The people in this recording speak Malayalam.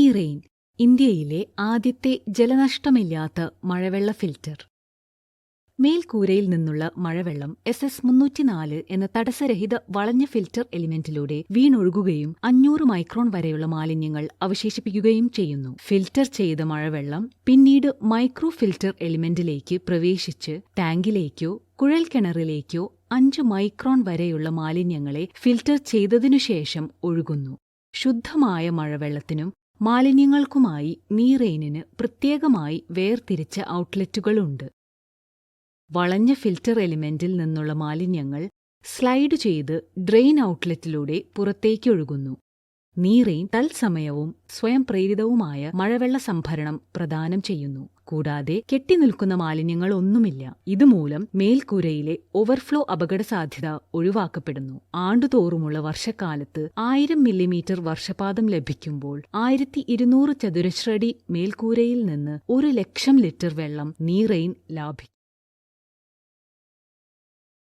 NeeRain, ഇന്ത്യയിലെ ആദ്യത്തെ ജലനഷ്ടമില്ലാത്ത മഴവെള്ള ഫിൽറ്റർ. മേൽക്കൂരയിൽ നിന്നുള്ള മഴവെള്ളം SS-304 എന്ന തടസ്സരഹിത വളഞ്ഞ ഫിൽറ്റർ എലിമെന്റിലൂടെ വീണൊഴുകുകയും 500 മൈക്രോൺ വരെയുള്ള മാലിന്യങ്ങൾ അവശേഷിപ്പിക്കുകയും ചെയ്യുന്നു. ഫിൽറ്റർ ചെയ്ത മഴവെള്ളം പിന്നീട് മൈക്രോ ഫിൽറ്റർ എലിമെന്റിലേക്ക് പ്രവേശിച്ച് ടാങ്കിലേക്കോ കുഴൽക്കിണറിലേക്കോ 5 മൈക്രോൺ വരെയുള്ള മാലിന്യങ്ങളെ ഫിൽറ്റർ ചെയ്തതിനുശേഷം ഒഴുകുന്നു. ശുദ്ധമായ മഴവെള്ളത്തിനും മാലിന്യങ്ങൾക്കുമായി NeeRainന് പ്രത്യേകമായി വേർതിരിച്ച ഔട്ട്ലെറ്റുകളുണ്ട്. വളഞ്ഞ ഫിൽറ്റർ എലിമെന്റിൽ നിന്നുള്ള മാലിന്യങ്ങൾ സ്ലൈഡ് ചെയ്ത് ഡ്രെയിൻ ഔട്ട്ലെറ്റിലൂടെ പുറത്തേക്കൊഴുകുന്നു. NeeRain തത്സമയവും സ്വയം പ്രേരിതവുമായ മഴവെള്ള സംഭരണം പ്രദാനം ചെയ്യുന്നു. കൂടാതെ കെട്ടിനിൽക്കുന്ന മാലിന്യങ്ങളൊന്നുമില്ല. ഇതുമൂലം മേൽക്കൂരയിലെ ഓവർഫ്ലോ അപകടസാധ്യത ഒഴിവാക്കപ്പെടുന്നു. ആണ്ടുതോറുമുള്ള വർഷക്കാലത്ത് 1000 മില്ലിമീറ്റർ വർഷപാതം ലഭിക്കുമ്പോൾ 1200 ചതുരശ്രടി മേൽക്കൂരയിൽ നിന്ന് 1 ലക്ഷം ലിറ്റർ വെള്ളം NeeRain ലാഭിക്കും.